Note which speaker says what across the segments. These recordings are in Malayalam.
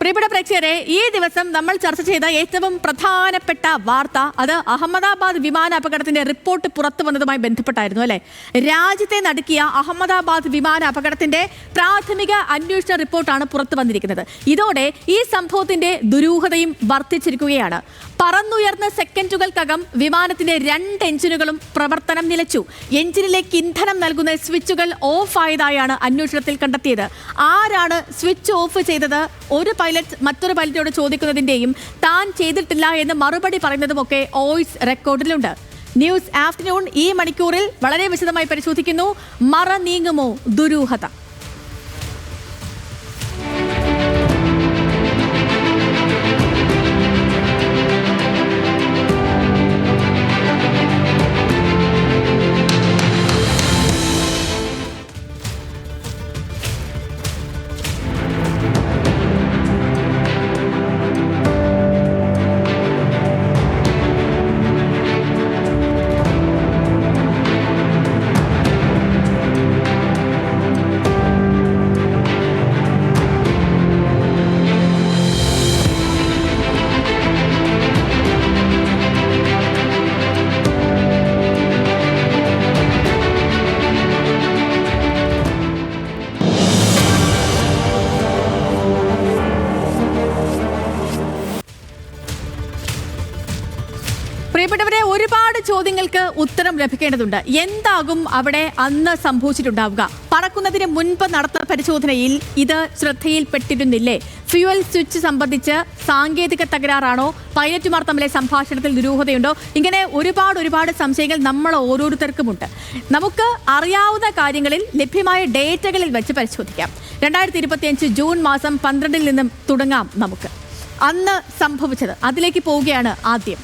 Speaker 1: പ്രിയപ്പെട്ട പ്രേക്ഷകരെ, ഈ ദിവസം നമ്മൾ ചർച്ച ചെയ്ത ഏറ്റവും പ്രധാനപ്പെട്ട വാർത്ത അത് അഹമ്മദാബാദ് വിമാന അപകടത്തിന്റെ റിപ്പോർട്ട് പുറത്തു വന്നതുമായി ബന്ധപ്പെട്ടായിരുന്നു അല്ലെ. രാജ്യത്തെ നടുക്കിയ അഹമ്മദാബാദ് വിമാന അപകടത്തിന്റെ പ്രാഥമിക അന്വേഷണ റിപ്പോർട്ടാണ് പുറത്തു വന്നിരിക്കുന്നത്. ഇതോടെ ഈ സംഭവത്തിന്റെ ദുരൂഹതയും വർദ്ധിച്ചിരിക്കുകയാണ്. പറന്നുയർന്ന സെക്കൻഡുകൾക്കകം വിമാനത്തിന്റെ 2 എഞ്ചിനുകളും പ്രവർത്തനം നിലച്ചു. എഞ്ചിനിലേക്ക് ഇന്ധനം നൽകുന്ന സ്വിച്ചുകൾ ഓഫ് ആയതായാണ് അന്വേഷണത്തിൽ കണ്ടെത്തിയത്. ആരാണ് സ്വിച്ച് ഓഫ് ചെയ്തത്? ഒരു പൈലറ്റ് മറ്റൊരു പൈലറ്റോട് ചോദിക്കുന്നതിന്റെയും താൻ ചെയ്തിട്ടില്ല എന്ന് മറുപടി പറയുന്നതുമൊക്കെ വോയിസ് റെക്കോർഡിലുണ്ട്. ന്യൂസ് ആഫ്റ്റർനൂൺ ഈ മണിക്കൂറിൽ വളരെ വിശദമായി പരിശോധിക്കുന്നു. മറ നീങ്ങുമോ ദുരൂഹത? പ്രിയപ്പെട്ടവരെ, ഒരുപാട് ചോദ്യങ്ങൾക്ക് ഉത്തരം ലഭിക്കേണ്ടതുണ്ട്. എന്താകും അവിടെ അന്ന് സംഭവിച്ചിട്ടുണ്ടാവുക? പറക്കുന്നതിന് മുൻപ് നടത്തുന്ന പരിശോധനയിൽ ഇത് ശ്രദ്ധയിൽപ്പെട്ടിരുന്നില്ലേ? ഫ്യൂവൽ സ്വിച്ച് സംബന്ധിച്ച് സാങ്കേതിക തകരാറാണോ? പൈലറ്റുമാർ തമ്മിലെ സംഭാഷണത്തിൽ ദുരൂഹതയുണ്ടോ? ഇങ്ങനെ ഒരുപാട് സംശയങ്ങൾ നമ്മൾ ഓരോരുത്തർക്കുമുണ്ട്. നമുക്ക് അറിയാവുന്ന കാര്യങ്ങളിൽ ലഭ്യമായ ഡേറ്റകളിൽ വെച്ച് പരിശോധിക്കാം. 2025 ജൂൺ മാസം 12 നിന്നും തുടങ്ങാം. നമുക്ക് അന്ന് സംഭവിച്ചത് അതിലേക്ക് പോവുകയാണ്. ആദ്യം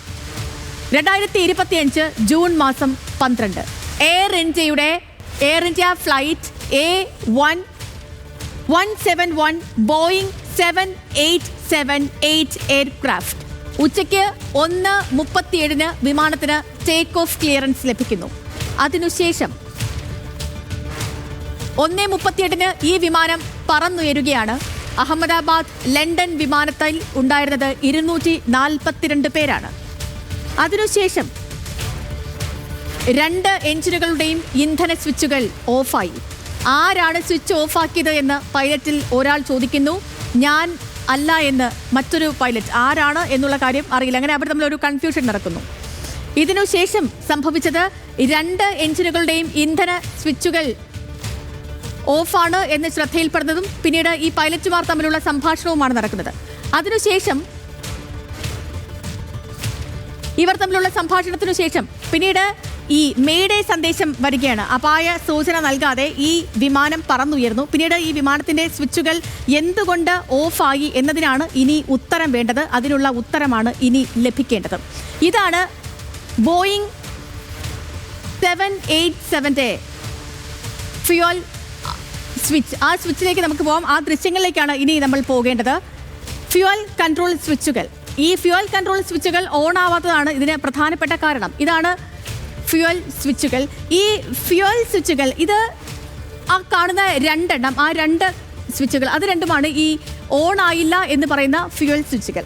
Speaker 1: 2025 ജൂൺ മാസം 12 air India flight A171 Boeing 7878 aircraft ഉച്ചയ്ക്ക് 1:37 വിമാനത്തിന് ടേക്ക് ഓഫ് ക്ലിയറൻസ് ലഭിക്കുന്നു. അതിനുശേഷം 1:38 ഈ വിമാനം പറന്നുയരുകയാണ്. അഹമ്മദാബാദ് ലണ്ടൻ വിമാനത്തിൽ ഉണ്ടായിരുന്നത് 242 പേരാണ്. അതിനുശേഷം 2 എഞ്ചിനുകളുടെയും ഇന്ധന സ്വിച്ചുകൾ ഓഫായി. ആരാണ് സ്വിച്ച് ഓഫാക്കിയത് എന്ന് പൈലറ്റിൽ ഒരാൾ ചോദിക്കുന്നു. ഞാൻ അല്ല എന്ന് മറ്റൊരു പൈലറ്റ്. ആരാണ് എന്നുള്ള കാര്യം അറിയില്ല. അങ്ങനെ അവർ തമ്മിലൊരു കൺഫ്യൂഷൻ നടക്കുന്നു. ഇതിനുശേഷം സംഭവിച്ചത് 2 എഞ്ചിനുകളുടെയും ഇന്ധന സ്വിച്ചുകൾ ഓഫാണ് എന്ന് ശ്രദ്ധയിൽപ്പെടുന്നതും പിന്നീട് ഈ പൈലറ്റുമാർ തമ്മിലുള്ള സംഭാഷണവുമാണ് നടക്കുന്നത്. അതിനുശേഷം ഇവർ തമ്മിലുള്ള സംഭാഷണത്തിനു ശേഷം പിന്നീട് ഈ മേഡേ സന്ദേശം വരികയാണ്. അപായ സൂചന നൽകാതെ ഈ വിമാനം പറന്നുയർന്നു. പിന്നീട് ഈ വിമാനത്തിന്റെ സ്വിച്ചുകൾ എന്തുകൊണ്ട് ഓഫായി എന്നതിനാണ് ഇനി ഉത്തരം വേണ്ടത്. അതിനുള്ള ഉത്തരമാണ് ഇനി ലഭിക്കേണ്ടത്. ഇതാണ് ബോയിങ് 787 ഫ്യൂവൽ സ്വിച്ച്. ആ സ്വിച്ചിലേക്ക് നമുക്ക് പോകാം. ആ ദൃശ്യങ്ങളിലേക്കാണ് ഇനി നമ്മൾ പോകേണ്ടത്. ഫ്യൂവൽ കൺട്രോൾ സ്വിച്ചുകൾ. ഈ ഫ്യൂവൽ കൺട്രോൾ സ്വിച്ചുകൾ ഓൺ ആവാത്തതാണ് ഇതിന് പ്രധാനപ്പെട്ട കാരണം. ഇതാണ് ഫ്യൂവൽ സ്വിച്ചുകൾ. ഈ ഫ്യൂവൽ സ്വിച്ചുകൾ ഇത് ആ കാണുന്ന 2 എണ്ണം, ആ 2 സ്വിച്ചുകൾ അത് രണ്ടുമാണ് ഈ ഓൺ ആയില്ല എന്ന് പറയുന്ന ഫ്യൂവൽ സ്വിച്ചുകൾ.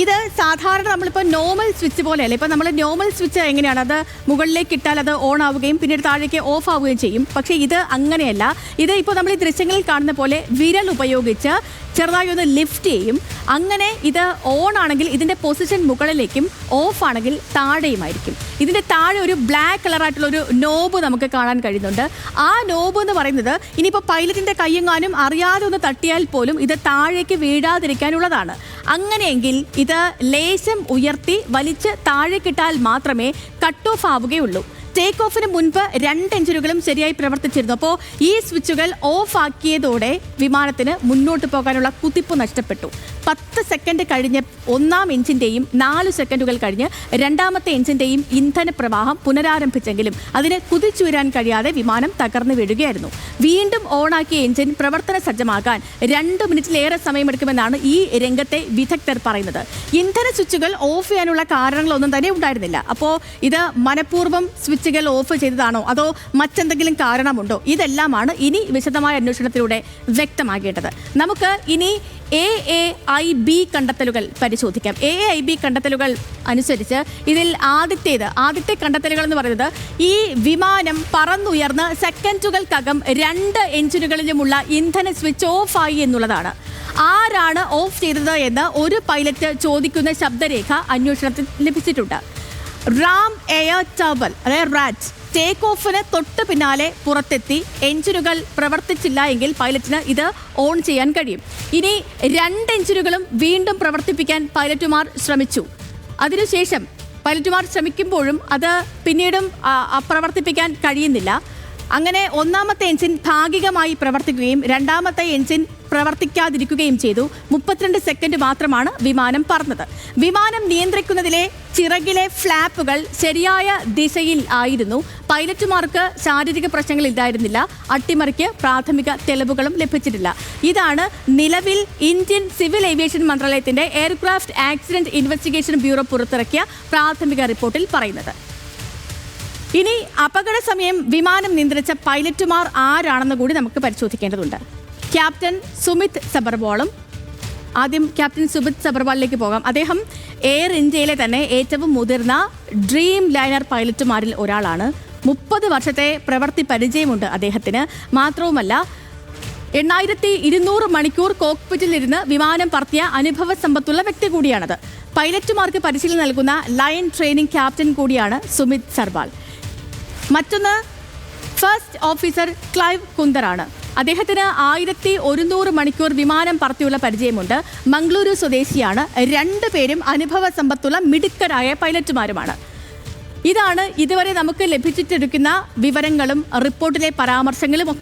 Speaker 1: ഇത് സാധാരണ നമ്മളിപ്പോൾ നോർമൽ സ്വിച്ച് പോലെയല്ല. ഇപ്പം നമ്മൾ നോർമൽ സ്വിച്ച് എങ്ങനെയാണ്? അത് മുകളിലേക്ക് ഇട്ടാൽ അത് ഓൺ ആവുകയും പിന്നീട് താഴേക്ക് ഓഫ് ആവുകയും ചെയ്യും. പക്ഷേ ഇത് അങ്ങനെയല്ല. ഇത് ഇപ്പോൾ നമ്മൾ ഈ ദൃശ്യങ്ങളിൽ കാണുന്ന പോലെ വിരൽ ഉപയോഗിച്ച് ചെറുതായി ഒന്ന് ലിഫ്റ്റ് ചെയ്യും. അങ്ങനെ ഇത് ഓൺ ആണെങ്കിൽ ഇതിൻ്റെ പൊസിഷൻ മുകളിലേക്കും, ഓഫ് ആണെങ്കിൽ താഴെയുമായിരിക്കും. ഇതിൻ്റെ താഴെ ഒരു ബ്ലാക്ക് കളറായിട്ടുള്ള ഒരു നോബ് നമുക്ക് കാണാൻ കഴിയുന്നുണ്ട്. ആ നോബ് എന്ന് പറയുന്നത് ഇനിയിപ്പോൾ പൈലറ്റിൻ്റെ കയ്യെങ്ങാനും അറിയാതെ ഒന്ന് തട്ടിയാൽ പോലും ഇത് താഴേക്ക് വീഴാതിരിക്കാനുള്ളതാണ്. അങ്ങനെയെങ്കിൽ ഇത് ലേശം ഉയർത്തി വലിച്ച് താഴേക്കിട്ടാൽ മാത്രമേ കട്ട് ഓഫ് ആവുകയുള്ളൂ. ടേക്ക് ഓഫിന് മുൻപ് 2 എഞ്ചിനുകളും ശരിയായി പ്രവർത്തിച്ചിരുന്നു. അപ്പോൾ ഈ സ്വിച്ചുകൾ ഓഫ് ആക്കിയതോടെ വിമാനത്തിന് മുന്നോട്ട് പോകാനുള്ള കുതിപ്പ് നഷ്ടപ്പെട്ടു. 10 സെക്കൻഡ് കഴിഞ്ഞ് 1-ാം എഞ്ചിൻ്റെയും 4 സെക്കൻഡുകൾ കഴിഞ്ഞ് 2-ാമത്തെ എഞ്ചിൻ്റെയും ഇന്ധന പ്രവാഹം പുനരാരംഭിച്ചെങ്കിലും അതിന് കുതിച്ചുയരാൻ കഴിയാതെ വിമാനം തകർന്നു വീഴുകയായിരുന്നു. വീണ്ടും ഓണാക്കിയ എഞ്ചിൻ പ്രവർത്തന സജ്ജമാകാൻ 2 മിനിറ്റിലേറെ സമയമെടുക്കുമെന്നാണ് ഈ രംഗത്തെ വിദഗ്ധർ പറയുന്നത്. ഇന്ധന സ്വിച്ചുകൾ ഓഫ് ചെയ്യാനുള്ള കാരണങ്ങളൊന്നും തന്നെ ഉണ്ടായിരുന്നില്ല. അപ്പോൾ ഇത് മനഃപൂർവ്വം സ്വിച്ച് സ്വിച്ചുകൾ ഓഫ് ചെയ്തതാണോ അതോ മറ്റെന്തെങ്കിലും കാരണമുണ്ടോ? ഇതെല്ലാമാണ് ഇനി വിശദമായ അന്വേഷണത്തിലൂടെ വ്യക്തമാകേണ്ടത്. നമുക്ക് ഇനി AAIB കണ്ടെത്തലുകൾ പരിശോധിക്കാം. AAIB കണ്ടെത്തലുകൾ അനുസരിച്ച് ഇതിൽ ആദ്യത്തെ കണ്ടെത്തലുകൾ എന്ന് പറയുന്നത് ഈ വിമാനം പറന്നുയർന്ന് സെക്കൻഡുകൾക്കകം 2 എഞ്ചിനുകളിലുമുള്ള ഇന്ധന സ്വിച്ച് ഓഫ് ആയി എന്നുള്ളതാണ്. ആരാണ് ഓഫ് ചെയ്തത് എന്ന് ഒരു പൈലറ്റ് ചോദിക്കുന്ന ശബ്ദരേഖ അന്വേഷണത്തിൽ ലഭിച്ചിട്ടുണ്ട്. റാം എയർ ടർബൽ അതായത് റാറ്റ് ടേക്ക് ഓഫിന് തൊട്ട് പിന്നാലെ പുറത്തെത്തി എഞ്ചിനുകൾ പ്രവർത്തിച്ചില്ല എങ്കിൽ പൈലറ്റിന് ഇത് ഓൺ ചെയ്യാൻ കഴിയും. ഇനി 2 എഞ്ചിനുകളും വീണ്ടും പ്രവർത്തിപ്പിക്കാൻ പൈലറ്റുമാർ ശ്രമിച്ചു. അതിനുശേഷം പൈലറ്റുമാർ ശ്രമിക്കുമ്പോഴും അത് പിന്നീടും പ്രവർത്തിപ്പിക്കാൻ കഴിയുന്നില്ല. അങ്ങനെ ഒന്നാമത്തെ എഞ്ചിൻ ഭാഗികമായി പ്രവർത്തിക്കുകയും രണ്ടാമത്തെ എഞ്ചിൻ പ്രവർത്തിക്കാതിരിക്കുകയും ചെയ്തു. 32 സെക്കൻഡ് മാത്രമാണ് വിമാനം പറന്നത്. വിമാനം നിയന്ത്രിക്കുന്നതിലെ ചിറകിലെ ഫ്ലാപ്പുകൾ ശരിയായ ദിശയിൽ ആയിരുന്നു. പൈലറ്റുമാർക്ക് ശാരീരിക പ്രശ്നങ്ങൾ ഇല്ലായിരുന്നില്ല. അട്ടിമറിക്ക് പ്രാഥമിക തെളിവുകളും ലഭിച്ചിട്ടില്ല. ഇതാണ് നിലവിൽ ഇന്ത്യൻ സിവിൽ ഏവിയേഷൻ മന്ത്രാലയത്തിന്റെ എയർക്രാഫ്റ്റ് ആക്സിഡന്റ് ഇൻവെസ്റ്റിഗേഷൻ ബ്യൂറോ പുറത്തിറക്കിയ പ്രാഥമിക റിപ്പോർട്ടിൽ പറയുന്നത്. ഇനി അപകട സമയം വിമാനം നിയന്ത്രിച്ച പൈലറ്റുമാർ ആരാണെന്ന് കൂടി നമുക്ക് പരിശോധിക്കേണ്ടതുണ്ട്. ക്യാപ്റ്റൻ സുമിത് സബർവാളും. ആദ്യം ക്യാപ്റ്റൻ സുമിത് സബർവാളിലേക്ക് പോകാം. അദ്ദേഹം എയർ ഇന്ത്യയിലെ തന്നെ ഏറ്റവും മുതിർന്ന ഡ്രീം ലൈനർ പൈലറ്റുമാരിൽ ഒരാളാണ്. 30 വർഷത്തെ പ്രവൃത്തി പരിചയമുണ്ട് അദ്ദേഹത്തിന്. മാത്രവുമല്ല 8200 മണിക്കൂർ കോക്പിറ്റിലിരുന്ന് വിമാനം പറത്തിയ അനുഭവ സമ്പത്തുള്ള വ്യക്തി കൂടിയാണത്. പൈലറ്റുമാർക്ക് പരിശീലനം നൽകുന്ന ലൈൻ ട്രെയിനിങ് ക്യാപ്റ്റൻ കൂടിയാണ് സുമിത് സർവാൾ. മറ്റൊന്ന് ഫസ്റ്റ് ഓഫീസർ ക്ലൈവ് കുന്ദറാണ്. അദ്ദേഹത്തിന് 1100 മണിക്കൂർ വിമാനം പറത്തിയുള്ള പരിചയമുണ്ട്. മംഗളൂരു സ്വദേശിയാണ്. 2 പേരും അനുഭവ സമ്പത്തുള്ള മിടുക്കരായ പൈലറ്റുമാരുമാണ്. ഇതാണ് ഇതുവരെ നമുക്ക് ലഭിച്ചിട്ടിരിക്കുന്ന വിവരങ്ങളും റിപ്പോർട്ടിലെ പരാമർശങ്ങളും